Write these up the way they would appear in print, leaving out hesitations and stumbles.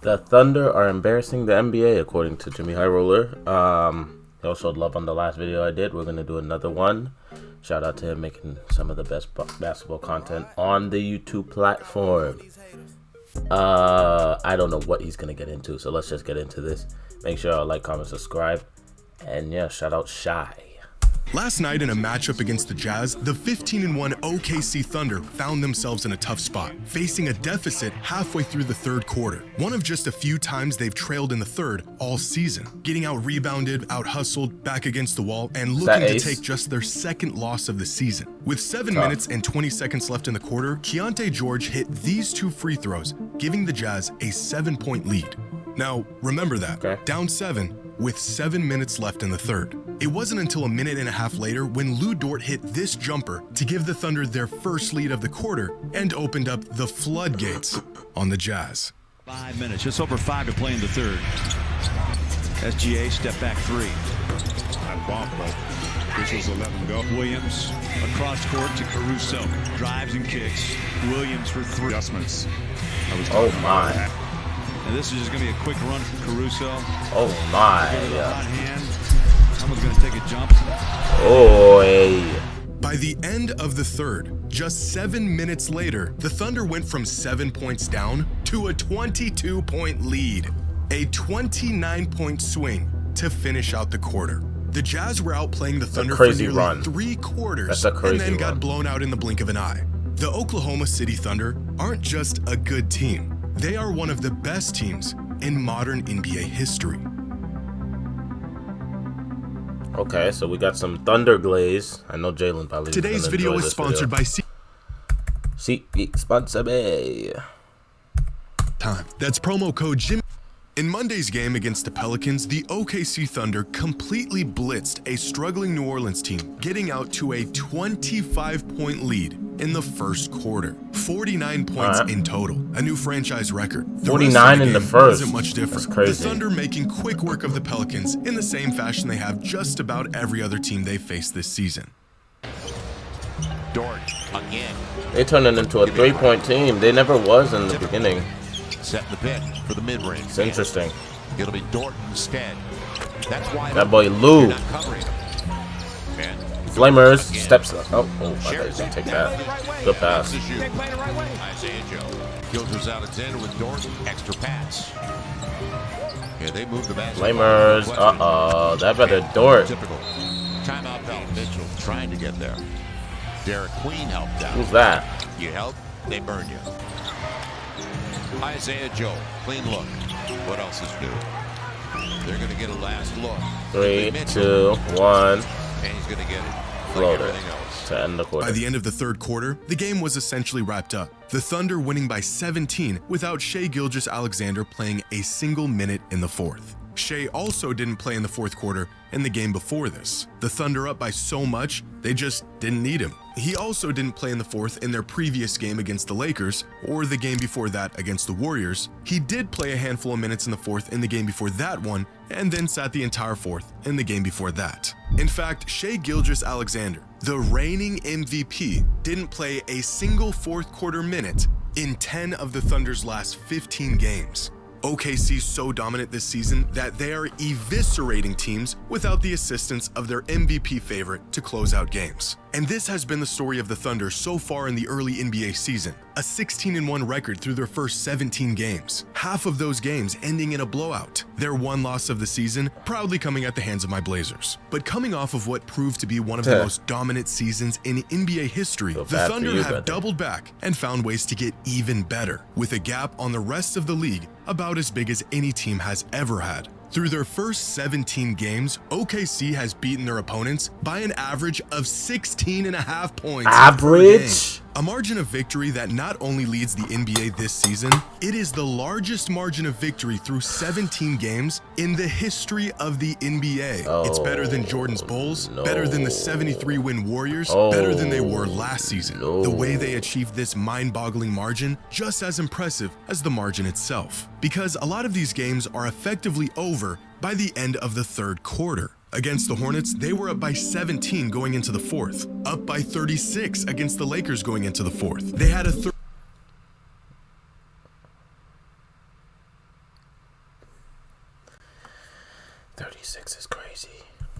The Thunder are embarrassing the NBA, according to JxmyHighroller. He also showed love on the last video I did. We're going to do another one. Shout out to him making some of the best basketball content on the YouTube platform. I don't know what he's going to get into, so let's just get into this. Make sure y'all like, comment, subscribe. And yeah, shout out Shy. Last night in a matchup against the Jazz, the 15-1 OKC Thunder found themselves in a tough spot, facing a deficit halfway through the third quarter. One of just a few times they've trailed in the third all season, getting out-rebounded, out-hustled, back against the wall, and looking to take just their second loss of the season. With 7 minutes and 20 seconds left in the quarter, Keyonte George hit these two free throws, giving the Jazz a 7-point lead. Now, remember that, down 7 with 7 minutes left in the third. It wasn't until a minute and a half later when Lou Dort hit this jumper to give the Thunder their first lead of the quarter and opened up the floodgates on the Jazz. 5 minutes, just over 5 to play in the third. SGA step back 3. This was 11 go. Williams across court to Caruso. Drives and kicks. Williams for 3. Adjustments. Oh my. And this is just going to be a quick run from Caruso. Oh my. Hot hand. Someone's going to take a jump. Oh, hey. By the end of the third, just 7 minutes later, the Thunder went from 7 points down to a 22-point lead. A 29-point swing to finish out the quarter. The Jazz were outplaying the Thunder for nearly 3 quarters and then got blown out in the blink of an eye. The Oklahoma City Thunder aren't just a good team. They are one of the best teams in modern NBA history. Okay, so we got some Thunder glaze. I know Jalen probably. Today's video is sponsored by SeatGeek Sponsor Me. That's promo code Jimmy. In Monday's game against the Pelicans, the OKC Thunder completely blitzed a struggling New Orleans team, getting out to a 25-point lead in the first quarter. 49 points in total, a new franchise record. 49 in the first. Wasn't much different. That's crazy. The Thunder making quick work of the Pelicans in the same fashion they have just about every other team they faced this season. Dort again. They turned it into a 3-point team. They never was in the beginning. Set the pick for the mid-range. It's interesting. It'll be Dort instead. That's why that boy Lou. Flamers steps up. Oh, I thought he was gonna take that. Good pass. Isaiah Joe. Gilgeous Alexander with Dort. Extra pass. Yeah, they move the basket. Flamers. That better Dort. Typical. Timeout belt. Mitchell trying to get there. Derek Queen helped out. Who's that? You help, they burn you. Isaiah Joe, clean look. What else is new? They're going to get a last look. 3, 2, 1. And he's going to get it. Floater Like else. to end the quarter. By the end of the third quarter, the game was essentially wrapped up. The Thunder winning by 17 without Shai Gilgeous-Alexander playing a single minute in the fourth. Shai also didn't play in the fourth quarter in the game before this. The Thunder up by so much, they just didn't need him. He also didn't play in the fourth in their previous game against the Lakers or the game before that against the Warriors. He did play a handful of minutes in the fourth in the game before that one and then sat the entire fourth in the game before that. In fact, Shai Gilgeous-Alexander, the reigning MVP, didn't play a single fourth quarter minute in 10 of the Thunder's last 15 games. OKC's so dominant this season that they are eviscerating teams without the assistance of their MVP favorite to close out games. And this has been the story of the Thunder so far in the early NBA season. A 16-1 record through their first 17 games. Half of those games ending in a blowout. Their one loss of the season proudly coming at the hands of my Blazers. But coming off of what proved to be one of the most dominant seasons in NBA history, the Thunder have doubled back and found ways to get even better, with a gap on the rest of the league about as big as any team has ever had. Through their first 17 games, OKC has beaten their opponents by an average of 16.5 points. Average? A margin of victory that not only leads the NBA this season, it is the largest margin of victory through 17 games in the history of the NBA. It's better than Jordan's Bulls, better than the 73-win Warriors, better than they were last season. The way they achieved this mind-boggling margin, just as impressive as the margin itself. Because a lot of these games are effectively over by the end of the third quarter. Against the Hornets, they were up by 17 going into the fourth, up by 36 against the Lakers going into the fourth. They had a 36 is crazy.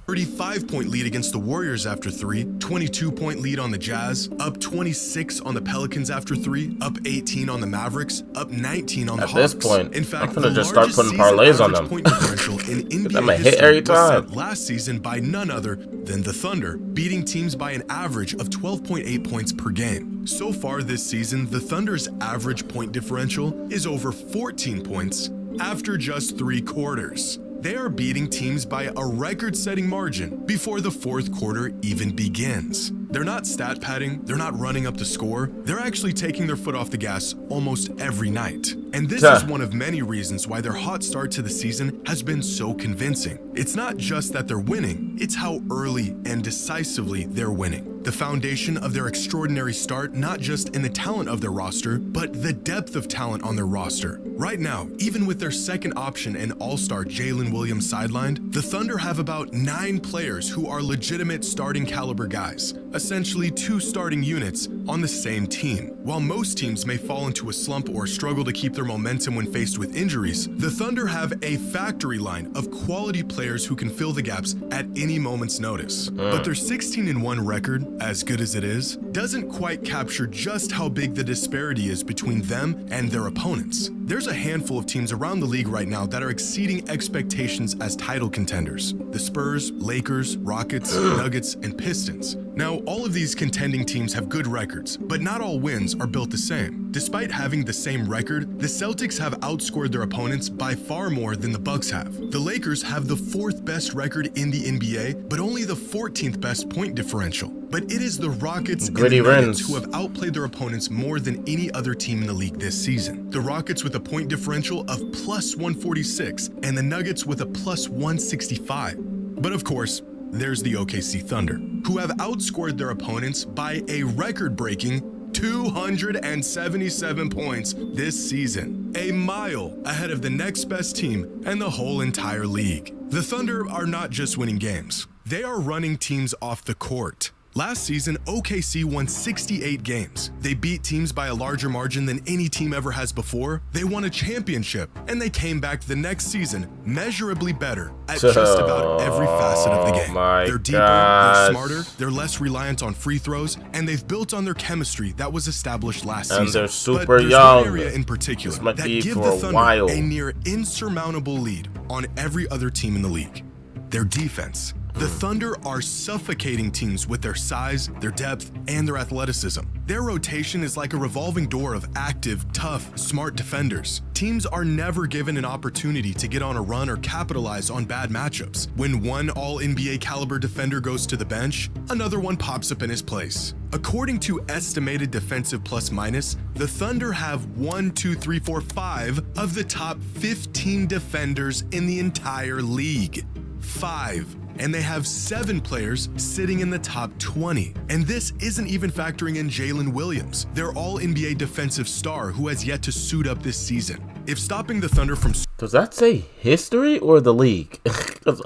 35-point lead against the Warriors after 3, 22-point lead on the Jazz, up 26 on the Pelicans after 3, up 18 on the Mavericks, up 19 on the Hawks. At this point, in fact, I'm gonna just start putting parlays on them. Point differential in NBA I'm a hit history every was time. set last season by none other than the Thunder, beating teams by an average of 12.8 points per game. So far this season, the Thunder's average point differential is over 14 points after just 3 quarters. They are beating teams by a record-setting margin before the fourth quarter even begins. They're not stat padding, they're not running up the score, they're actually taking their foot off the gas almost every night. And this is one of many reasons why their hot start to the season has been so convincing. It's not just that they're winning, it's how early and decisively they're winning. The foundation of their extraordinary start, not just in the talent of their roster, but the depth of talent on their roster. Right now, even with their second option and all-star Jalen Williams sidelined, the Thunder have about 9 players who are legitimate starting caliber guys, essentially 2 starting units on the same team. While most teams may fall into a slump or struggle to keep their momentum when faced with injuries, the Thunder have a factory line of quality players who can fill the gaps at any moment's notice. But their 16-1 record, as good as it is, doesn't quite capture just how big the disparity is between them and their opponents. There's a handful of teams around the league right now that are exceeding expectations as title contenders. The Spurs, Lakers, Rockets, Nuggets, and Pistons. Now, all of these contending teams have good records, but not all wins are built the same. Despite having the same record, the Celtics have outscored their opponents by far more than the Bucks have. The Lakers have the 4th best record in the NBA, but only the 14th best point differential. But it is the Rockets and the Nuggets who have outplayed their opponents more than any other team in the league this season. The Rockets with a point differential of plus 146 and the Nuggets with a plus 165. But of course, there's the OKC Thunder, who have outscored their opponents by a record-breaking 277 points this season, a mile ahead of the next best team and the whole entire league. The Thunder are not just winning games, they are running teams off the court. Last season, OKC won 68 games. They beat teams by a larger margin than any team ever has before. They won a championship, and they came back the next season measurably better at just about every facet of the game. They're deeper, they're smarter, they're less reliant on free throws, and they've built on their chemistry that was established last season. And they're super but there's young. one area in particular that give the Thunder a near insurmountable lead on every other team in the league: their defense. The Thunder are suffocating teams with their size, their depth, and their athleticism. Their rotation is like a revolving door of active, tough, smart defenders. Teams are never given an opportunity to get on a run or capitalize on bad matchups. When one all-NBA caliber defender goes to the bench, another one pops up in his place. According to estimated defensive plus-minus, the Thunder have 5 of the top 15 defenders in the entire league. 5. And they have 7 players sitting in the top 20. And this isn't even factoring in Jalen Williams, their all-NBA defensive star who has yet to suit up this season. If stopping the Thunder from... Does that say history or the league? Because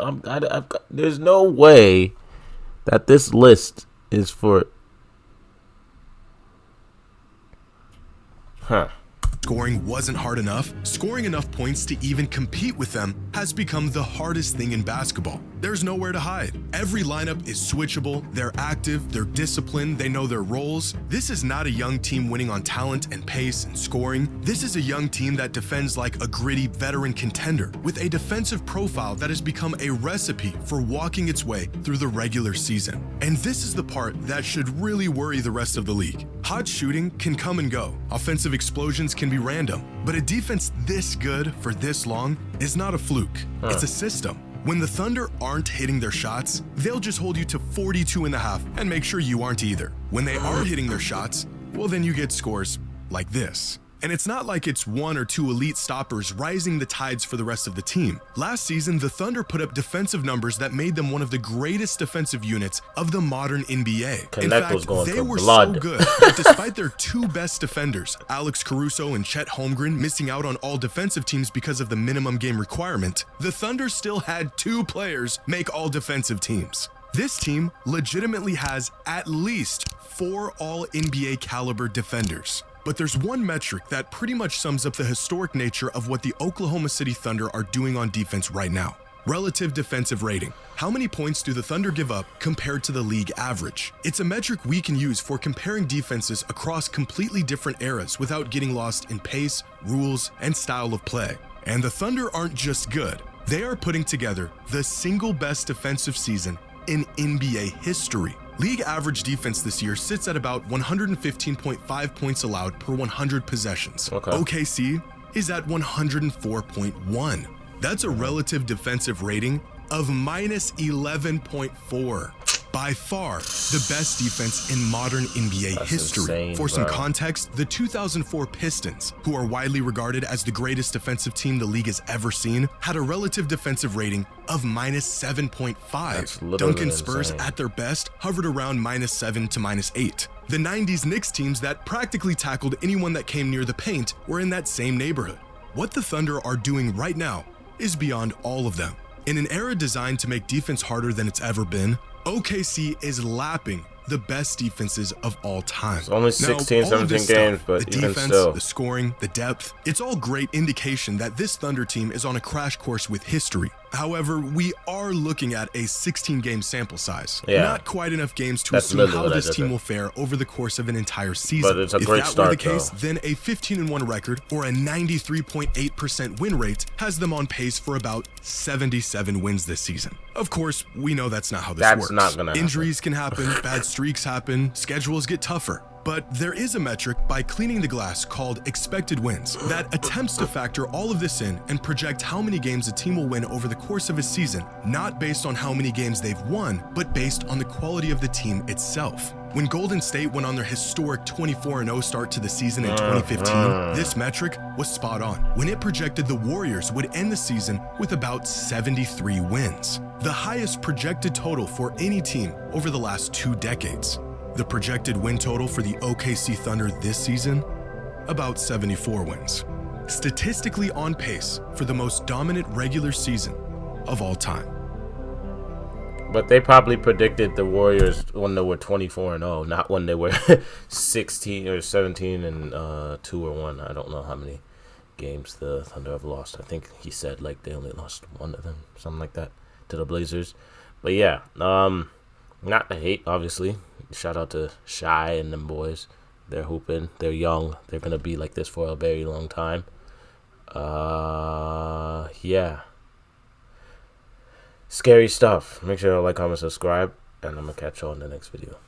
there's no way that this list is for... Scoring wasn't hard enough, scoring enough points to even compete with them has become the hardest thing in basketball. There's nowhere to hide. Every lineup is switchable, they're active, they're disciplined, they know their roles. This is not a young team winning on talent and pace and scoring. This is a young team that defends like a gritty veteran contender with a defensive profile that has become a recipe for walking its way through the regular season. And this is the part that should really worry the rest of the league. Hot shooting can come and go. Offensive explosions can be random, but a defense this good for this long is not a fluke. It's a system. When the Thunder aren't hitting their shots, they'll just hold you to 42.5 and make sure you aren't either. When they are hitting their shots, well, then you get scores like this. And it's not like it's 1 or 2 elite stoppers rising the tides for the rest of the team. Last season, the Thunder put up defensive numbers that made them one of the greatest defensive units of the modern NBA. In fact, they were so good that despite their 2 best defenders, Alex Caruso and Chet Holmgren, missing out on all defensive teams because of the minimum game requirement, the Thunder still had 2 players make all defensive teams. This team legitimately has at least 4 all-NBA caliber defenders. But there's one metric that pretty much sums up the historic nature of what the Oklahoma City Thunder are doing on defense right now. Relative defensive rating. How many points do the Thunder give up compared to the league average? It's a metric we can use for comparing defenses across completely different eras without getting lost in pace, rules, and style of play. And the Thunder aren't just good. They are putting together the single best defensive season in NBA history. League average defense this year sits at about 115.5 points allowed per 100 possessions. Okay. OKC is at 104.1. That's a relative defensive rating of minus 11.4. By far, the best defense in modern NBA history. Insane, For some bro. context, the 2004 Pistons, who are widely regarded as the greatest defensive team the league has ever seen, had a relative defensive rating of minus 7.5. literally Duncan Spurs, insane. at their best, hovered around minus 7 to minus 8. The 90s Knicks teams that practically tackled anyone that came near the paint were in that same neighborhood. What the Thunder are doing right now is beyond all of them. In an era designed to make defense harder than it's ever been, OKC is lapping the best defenses of all time. It's only 16, all of 17 this games, stuff, but the even defense, still. the scoring, the depth, it's all great indication that this Thunder team is on a crash course with history. However, we are looking at a 16-game sample size. Yeah. Not quite enough games to That's assume literally how what I this did team there. will fare over the course of an entire season. But it's a if great that start, were the case, though. then a 15-1 record or a 93.8% win rate has them on pace for about 77 wins this season. Of course, we know that's not how this That's works. not gonna happen. Injuries can happen, bad streaks happen, schedules get tougher. But there is a metric by cleaning the glass called expected wins that attempts to factor all of this in and project how many games a team will win over the course of a season, not based on how many games they've won, but based on the quality of the team itself. When Golden State went on their historic 24-0 start to the season in 2015, this metric was spot on when it projected the Warriors would end the season with about 73 wins, the highest projected total for any team over the last 2 decades. The projected win total for the OKC Thunder this season? About 74 wins. Statistically on pace for the most dominant regular season of all time. But they probably predicted the Warriors when they were 24-0, not when they were 16 or 17 and 2 or 1. I don't know how many games the Thunder have lost. I think he said like they only lost one of them, something like that, to the Blazers. But yeah, not to hate, obviously. Shout out to Shy and them boys. They're hooping. They're young. They're gonna be like this for a very long time. Yeah. Scary stuff. Make sure to like, comment, subscribe, and I'm gonna catch you on the next video.